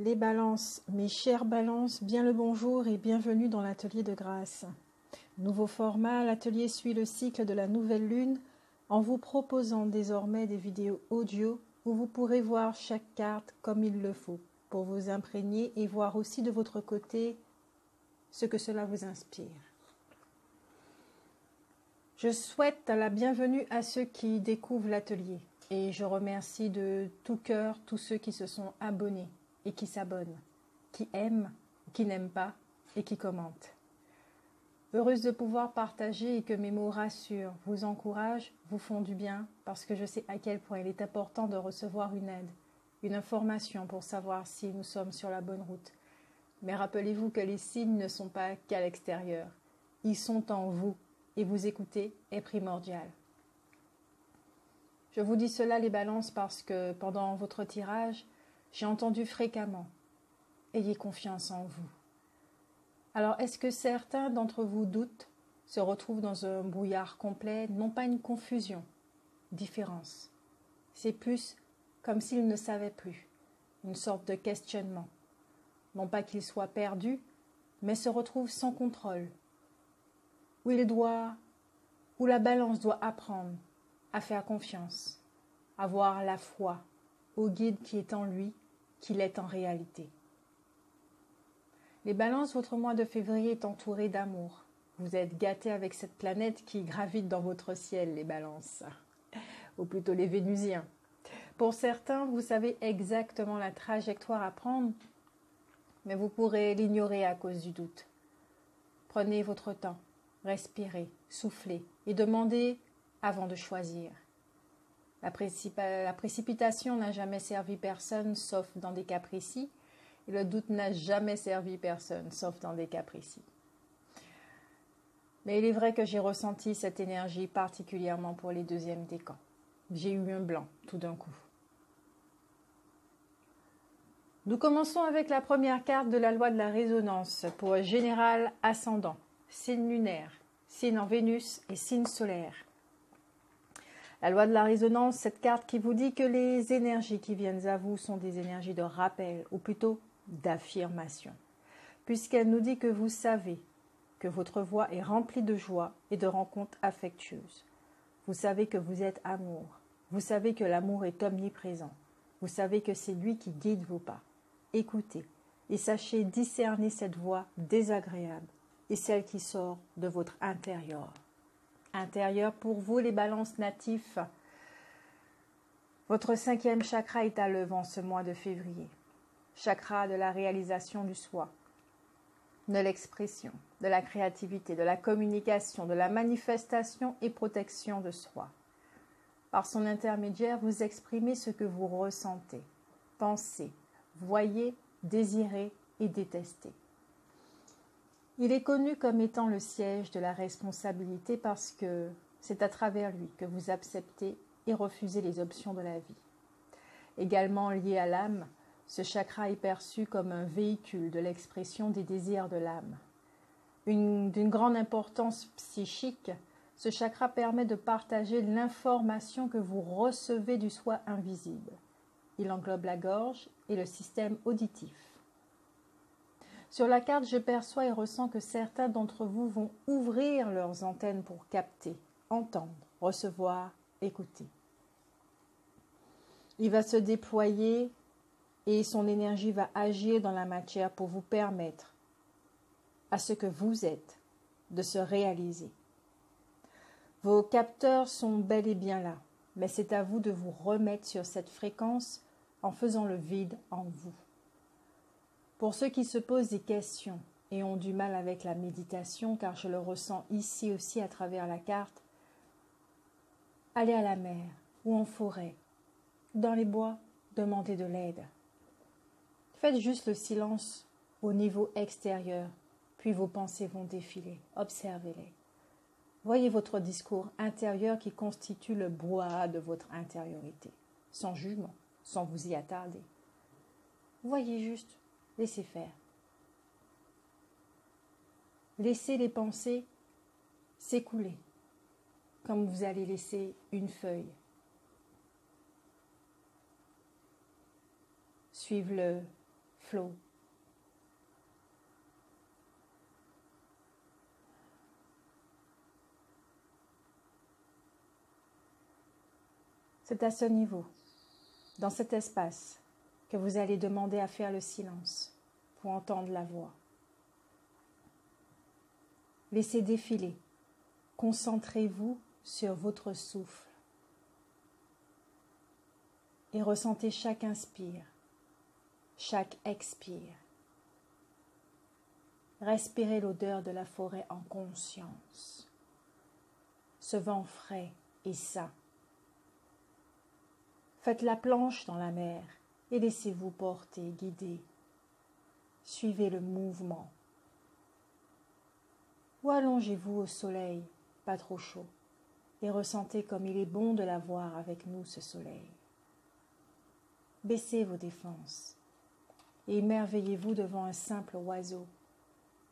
Les balances, mes chères balances, bien le bonjour et bienvenue dans l'atelier de grâce. Nouveau format, l'atelier suit le cycle de la nouvelle lune en vous proposant désormais des vidéos audio où vous pourrez voir chaque carte comme il le faut pour vous imprégner et voir aussi de votre côté ce que cela vous inspire. Je souhaite la bienvenue à ceux qui découvrent l'atelier et je remercie de tout cœur tous ceux qui se sont abonnés et qui s'abonnent, qui aiment, qui n'aiment pas et qui commentent. Heureuse de pouvoir partager et que mes mots rassurent, vous encouragent, vous font du bien parce que je sais à quel point il est important de recevoir une aide, une information pour savoir si nous sommes sur la bonne route. Mais rappelez-vous que les signes ne sont pas qu'à l'extérieur, ils sont en vous et vous écouter est primordial. Je vous dis cela les balances parce que pendant votre tirage, j'ai entendu fréquemment « Ayez confiance en vous ». Alors, est-ce que certains d'entre vous doutent, se retrouvent dans un brouillard complet, non pas une confusion, différence. C'est plus comme s'ils ne savaient plus, une sorte de questionnement. Non pas qu'ils soient perdus, mais se retrouvent sans contrôle. Où la balance doit apprendre à faire confiance, avoir la foi au guide qui est en lui, qu'il est en réalité. Les balances, votre mois de février est entouré d'amour. Vous êtes gâtés avec cette planète qui gravite dans votre ciel, les balances. Ou plutôt les vénusiens. Pour certains, vous savez exactement la trajectoire à prendre, mais vous pourrez l'ignorer à cause du doute. Prenez votre temps, respirez, soufflez et demandez avant de choisir. La précipitation n'a jamais servi personne, sauf dans des cas précis, et le doute n'a jamais servi personne, sauf dans des cas précis. Mais il est vrai que j'ai ressenti cette énergie particulièrement pour les deuxièmes décans. J'ai eu un blanc tout d'un coup. Nous commençons avec la première carte de la loi de la résonance pour général ascendant, signe lunaire, signe en Vénus et signe solaire. La loi de la résonance, cette carte qui vous dit que les énergies qui viennent à vous sont des énergies de rappel, ou plutôt d'affirmation, puisqu'elle nous dit que vous savez que votre voix est remplie de joie et de rencontres affectueuses. Vous savez que vous êtes amour. Vous savez que l'amour est omniprésent. Vous savez que c'est lui qui guide vos pas. Écoutez et sachez discerner cette voix désagréable et celle qui sort de votre intérieur. Intérieur pour vous, les balances natifs. Votre 5e chakra est à l'œuvre en ce mois de février. Chakra de la réalisation du soi, de l'expression, de la créativité, de la communication, de la manifestation et protection de soi. Par son intermédiaire, vous exprimez ce que vous ressentez, pensez, voyez, désirez et détestez. Il est connu comme étant le siège de la responsabilité parce que c'est à travers lui que vous acceptez et refusez les options de la vie. Également lié à l'âme, ce chakra est perçu comme un véhicule de l'expression des désirs de l'âme. D'une grande importance psychique, ce chakra permet de partager l'information que vous recevez du soi invisible. Il englobe la gorge et le système auditif. Sur la carte, je perçois et ressens que certains d'entre vous vont ouvrir leurs antennes pour capter, entendre, recevoir, écouter. Il va se déployer et son énergie va agir dans la matière pour vous permettre à ce que vous êtes de se réaliser. Vos capteurs sont bel et bien là, mais c'est à vous de vous remettre sur cette fréquence en faisant le vide en vous. Pour ceux qui se posent des questions et ont du mal avec la méditation, car je le ressens ici aussi à travers la carte, allez à la mer ou en forêt, dans les bois, demandez de l'aide. Faites juste le silence au niveau extérieur, puis vos pensées vont défiler. Observez-les. Voyez votre discours intérieur qui constitue le brouhaha de votre intériorité, sans jugement, sans vous y attarder. Voyez juste, laissez faire. Laissez les pensées s'écouler, comme vous allez laisser une feuille. Suivre le flow. C'est à ce niveau, dans cet espace, que vous allez demander à faire le silence pour entendre la voix. Laissez défiler. Concentrez-vous sur votre souffle et ressentez chaque inspire, chaque expire. Respirez l'odeur de la forêt en conscience, ce vent frais et sain. Faites la planche dans la mer et laissez-vous porter, guider. Suivez le mouvement. Ou allongez-vous au soleil, pas trop chaud, et ressentez comme il est bon de l'avoir avec nous, ce soleil. Baissez vos défenses et émerveillez-vous devant un simple oiseau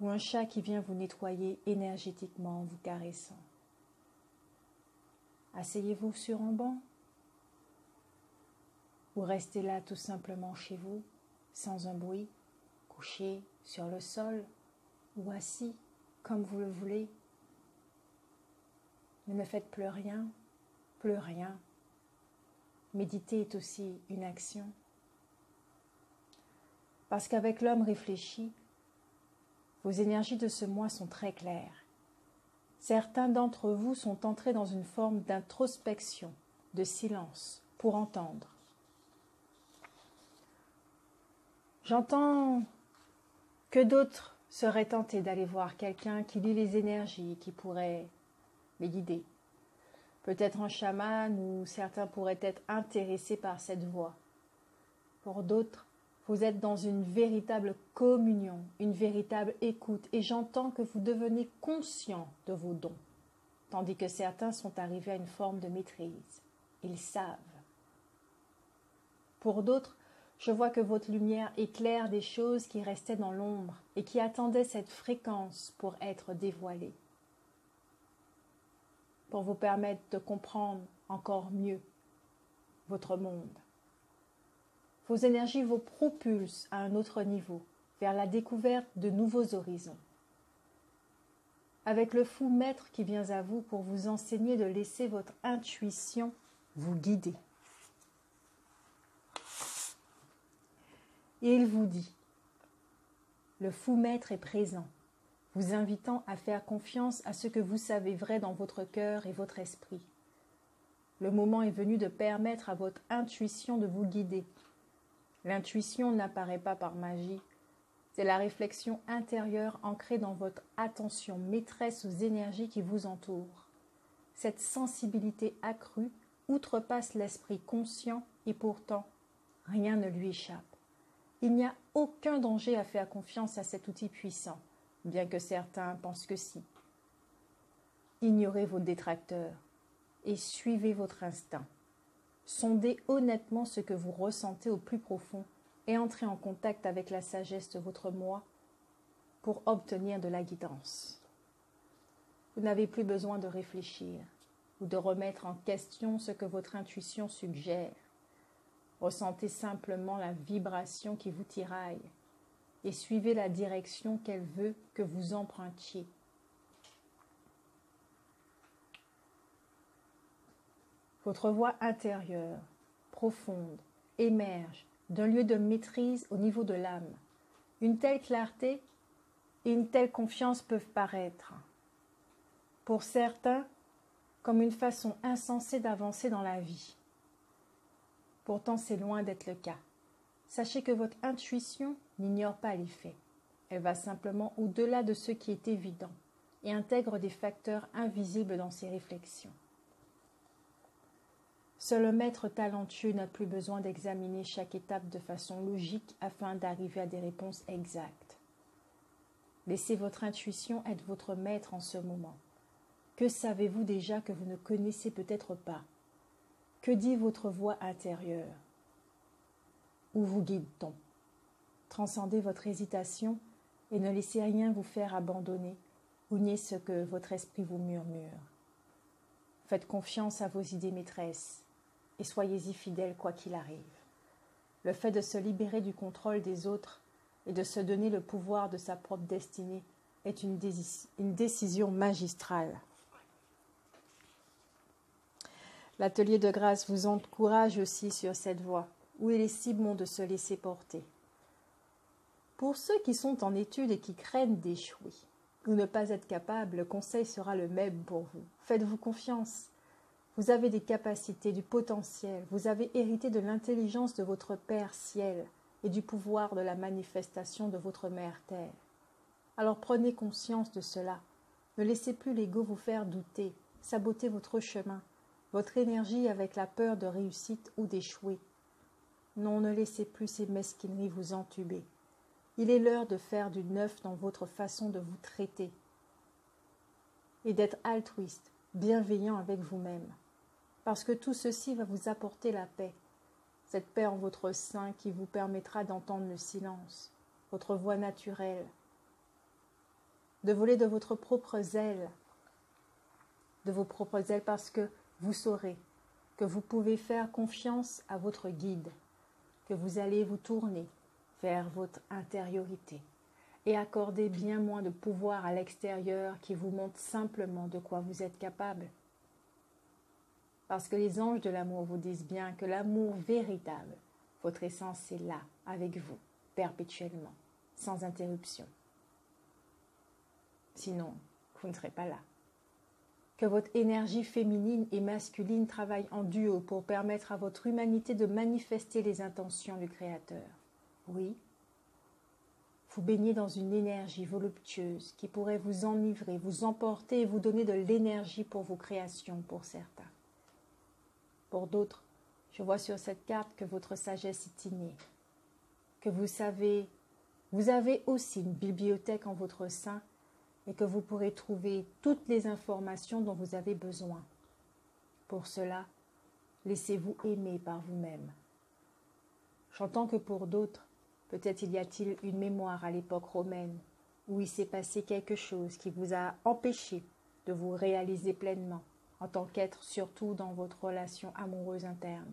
ou un chat qui vient vous nettoyer énergétiquement en vous caressant. Asseyez-vous sur un banc ou restez là tout simplement chez vous, sans un bruit, couché sur le sol ou assis comme vous le voulez. Mais ne faites plus rien, plus rien. Méditer est aussi une action. Parce qu'avec l'homme réfléchi, vos énergies de ce mois sont très claires. Certains d'entre vous sont entrés dans une forme d'introspection, de silence, pour entendre. J'entends que d'autres seraient tentés d'aller voir quelqu'un qui lit les énergies, qui pourrait les guider. Peut-être un chaman ou certains pourraient être intéressés par cette voie. Pour d'autres, vous êtes dans une véritable communion, une véritable écoute et j'entends que vous devenez conscient de vos dons, tandis que certains sont arrivés à une forme de maîtrise. Ils savent. Pour d'autres, je vois que votre lumière éclaire des choses qui restaient dans l'ombre et qui attendaient cette fréquence pour être dévoilées, pour vous permettre de comprendre encore mieux votre monde. Vos énergies vous propulsent à un autre niveau, vers la découverte de nouveaux horizons. Avec le fou maître qui vient à vous pour vous enseigner de laisser votre intuition vous guider. Et il vous dit, le fou maître est présent, vous invitant à faire confiance à ce que vous savez vrai dans votre cœur et votre esprit. Le moment est venu de permettre à votre intuition de vous guider. L'intuition n'apparaît pas par magie, c'est la réflexion intérieure ancrée dans votre attention maîtresse aux énergies qui vous entourent. Cette sensibilité accrue outrepasse l'esprit conscient et pourtant, rien ne lui échappe. Il n'y a aucun danger à faire confiance à cet outil puissant, bien que certains pensent que si. Ignorez vos détracteurs et suivez votre instinct. Sondez honnêtement ce que vous ressentez au plus profond et entrez en contact avec la sagesse de votre moi pour obtenir de la guidance. Vous n'avez plus besoin de réfléchir ou de remettre en question ce que votre intuition suggère. Ressentez simplement la vibration qui vous tiraille et suivez la direction qu'elle veut que vous empruntiez. Votre voix intérieure, profonde, émerge d'un lieu de maîtrise au niveau de l'âme. Une telle clarté et une telle confiance peuvent paraître, pour certains, comme une façon insensée d'avancer dans la vie. Pourtant, c'est loin d'être le cas. Sachez que votre intuition n'ignore pas les faits. Elle va simplement au-delà de ce qui est évident et intègre des facteurs invisibles dans ses réflexions. Seul un maître talentueux n'a plus besoin d'examiner chaque étape de façon logique afin d'arriver à des réponses exactes. Laissez votre intuition être votre maître en ce moment. Que savez-vous déjà que vous ne connaissez peut-être pas? Que dit votre voix intérieure? Où vous guide-t-on? Transcendez votre hésitation et ne laissez rien vous faire abandonner ou nier ce que votre esprit vous murmure. Faites confiance à vos idées maîtresses et soyez-y fidèles quoi qu'il arrive. Le fait de se libérer du contrôle des autres et de se donner le pouvoir de sa propre destinée est une décision magistrale. L'atelier de grâce vous encourage aussi sur cette voie, où il est si bon de se laisser porter. Pour ceux qui sont en études et qui craignent d'échouer ou ne pas être capables, le conseil sera le même pour vous. Faites-vous confiance. Vous avez des capacités, du potentiel. Vous avez hérité de l'intelligence de votre Père Ciel et du pouvoir de la manifestation de votre Mère Terre. Alors prenez conscience de cela. Ne laissez plus l'ego vous faire douter, saboter votre chemin, votre énergie avec la peur de réussite ou d'échouer. Non, ne laissez plus ces mesquineries vous entuber. Il est l'heure de faire du neuf dans votre façon de vous traiter et d'être altruiste, bienveillant avec vous-même. Parce que tout ceci va vous apporter la paix, cette paix en votre sein qui vous permettra d'entendre le silence, votre voix naturelle, de voler de votre propre zèle, parce que vous saurez que vous pouvez faire confiance à votre guide, que vous allez vous tourner vers votre intériorité et accorder bien moins de pouvoir à l'extérieur qui vous montre simplement de quoi vous êtes capable. Parce que les anges de l'amour vous disent bien que l'amour véritable, votre essence est là, avec vous, perpétuellement, sans interruption. Sinon, vous ne serez pas là. Que votre énergie féminine et masculine travaillent en duo pour permettre à votre humanité de manifester les intentions du Créateur. Oui, vous baignez dans une énergie voluptueuse qui pourrait vous enivrer, vous emporter et vous donner de l'énergie pour vos créations, pour certains. Pour d'autres, je vois sur cette carte que votre sagesse est innée, que vous avez aussi une bibliothèque en votre sein et que vous pourrez trouver toutes les informations dont vous avez besoin. Pour cela, laissez-vous aimer par vous-même. J'entends que pour d'autres, peut-être y a-t-il une mémoire à l'époque romaine où il s'est passé quelque chose qui vous a empêché de vous réaliser pleinement en tant qu'être, surtout dans votre relation amoureuse interne.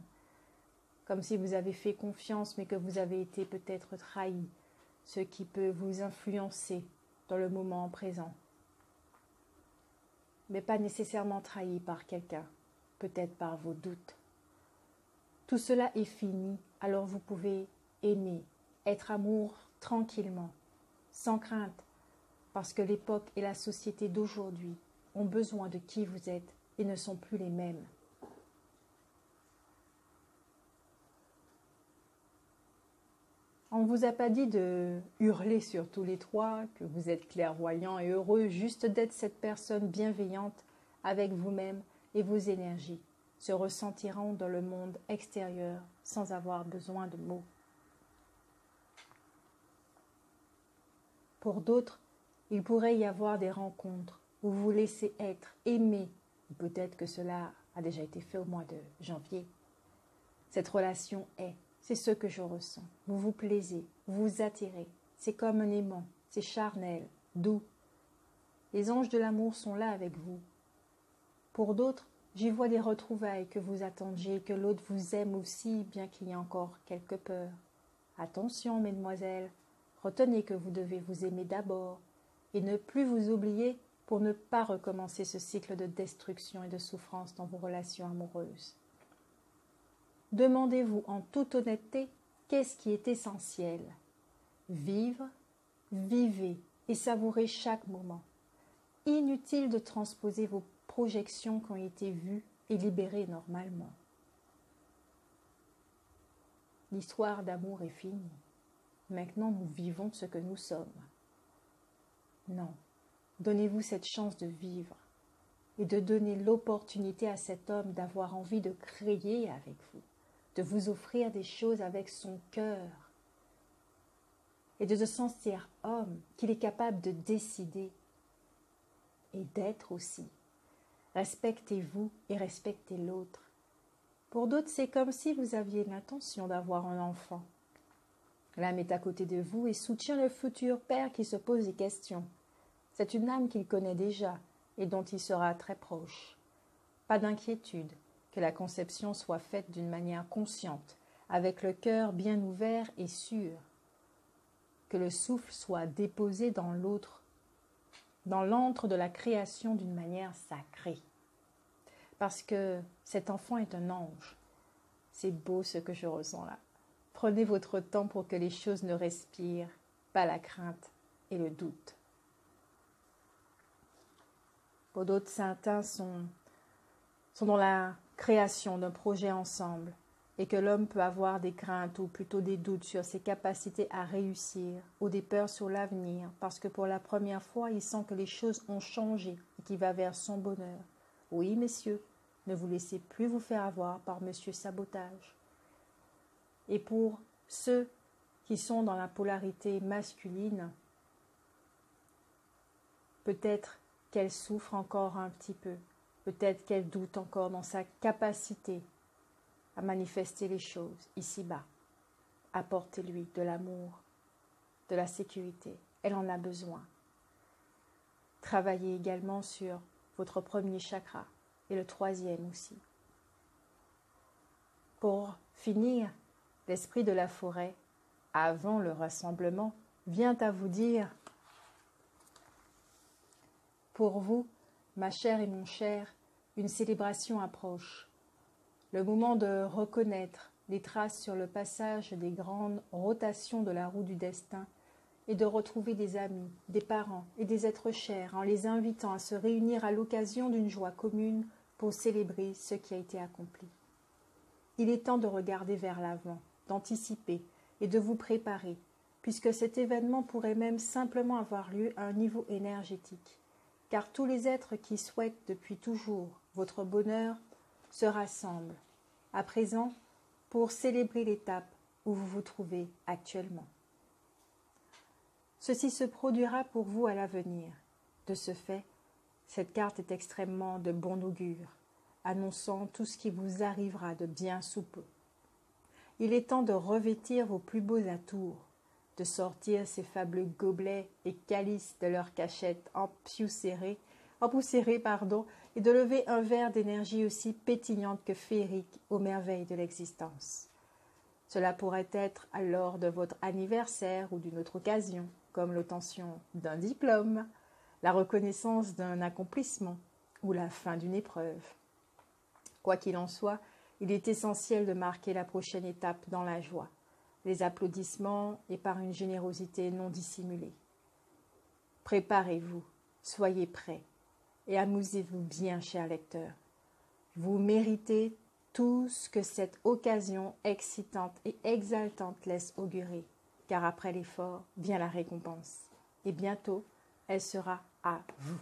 Comme si vous avez fait confiance mais que vous avez été peut-être trahi, ce qui peut vous influencer dans le moment présent. Mais pas nécessairement trahi par quelqu'un, peut-être par vos doutes. Tout cela est fini, alors vous pouvez aimer, être amour tranquillement, sans crainte, parce que l'époque et la société d'aujourd'hui ont besoin de qui vous êtes et ne sont plus les mêmes. On ne vous a pas dit de hurler sur tous les trois, que vous êtes clairvoyant et heureux, juste d'être cette personne bienveillante avec vous-même et vos énergies se ressentiront dans le monde extérieur sans avoir besoin de mots. Pour d'autres, il pourrait y avoir des rencontres où vous vous laissez être, aimé. Peut-être que cela a déjà été fait au mois de janvier. Cette relation c'est ce que je ressens. Vous vous plaisez, vous vous attirez. C'est comme un aimant, c'est charnel, doux. Les anges de l'amour sont là avec vous. Pour d'autres, j'y vois des retrouvailles que vous attendiez, que l'autre vous aime aussi, bien qu'il y ait encore quelques peurs. Attention, mesdemoiselles, retenez que vous devez vous aimer d'abord et ne plus vous oublier pour ne pas recommencer ce cycle de destruction et de souffrance dans vos relations amoureuses. Demandez-vous en toute honnêteté qu'est-ce qui est essentiel. Vivre, vivez et savourez chaque moment. Inutile de transposer vos projections qui ont été vues et libérées normalement. L'histoire d'amour est finie. Maintenant, nous vivons ce que nous sommes. Non, donnez-vous cette chance de vivre et de donner l'opportunité à cet homme d'avoir envie de créer avec vous, de vous offrir des choses avec son cœur et de se sentir homme, qu'il est capable de décider et d'être aussi. Respectez-vous et respectez l'autre. Pour d'autres, c'est comme si vous aviez l'intention d'avoir un enfant. L'âme est à côté de vous et soutient le futur père qui se pose des questions. C'est une âme qu'il connaît déjà et dont il sera très proche. Pas d'inquiétude, que la conception soit faite d'une manière consciente, avec le cœur bien ouvert et sûr. que le souffle soit déposé dans l'autre, dans l'antre de la création d'une manière sacrée. Parce que cet enfant est un ange. C'est beau ce que je ressens là. Prenez votre temps pour que les choses ne respirent pas la crainte et le doute. D'autres saintins sont dans la création d'un projet ensemble et que l'homme peut avoir des craintes ou plutôt des doutes sur ses capacités à réussir ou des peurs sur l'avenir parce que pour la première fois, il sent que les choses ont changé et qu'il va vers son bonheur. Oui, messieurs, ne vous laissez plus vous faire avoir par monsieur Sabotage. Et pour ceux qui sont dans la polarité masculine, peut-être qu'elle souffre encore un petit peu, peut-être qu'elle doute encore dans sa capacité à manifester les choses ici-bas. Apportez-lui de l'amour, de la sécurité. Elle en a besoin. Travaillez également sur votre premier chakra et le troisième aussi. Pour finir, l'esprit de la forêt, avant le rassemblement, vient à vous dire: pour vous, ma chère et mon cher, une célébration approche. Le moment de reconnaître les traces sur le passage des grandes rotations de la roue du destin et de retrouver des amis, des parents et des êtres chers en les invitant à se réunir à l'occasion d'une joie commune pour célébrer ce qui a été accompli. Il est temps de regarder vers l'avant, d'anticiper et de vous préparer, puisque cet événement pourrait même simplement avoir lieu à un niveau énergétique. Car tous les êtres qui souhaitent depuis toujours votre bonheur se rassemblent, à présent, pour célébrer l'étape où vous vous trouvez actuellement. Ceci se produira pour vous à l'avenir. De ce fait, cette carte est extrêmement de bon augure, annonçant tout ce qui vous arrivera de bien sous peu. Il est temps de revêtir vos plus beaux atours, de sortir ces fabuleux gobelets et calices de leur cachette empoussiérée, et de lever un verre d'énergie aussi pétillante que féerique aux merveilles de l'existence. Cela pourrait être lors de votre anniversaire ou d'une autre occasion, comme l'obtention d'un diplôme, la reconnaissance d'un accomplissement ou la fin d'une épreuve. Quoi qu'il en soit, il est essentiel de marquer la prochaine étape dans la joie, les applaudissements et par une générosité non dissimulée. Préparez-vous, soyez prêts et amusez-vous bien, chers lecteurs. Vous méritez tout ce que cette occasion excitante et exaltante laisse augurer, car après l'effort vient la récompense, et bientôt elle sera à vous.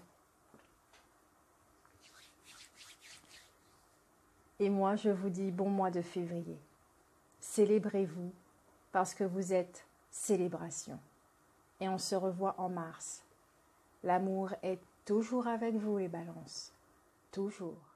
Et moi, je vous dis bon mois de février. Célébrez-vous parce que vous êtes célébration. Et on se revoit en mars. L'amour est toujours avec vous, les balances. Toujours.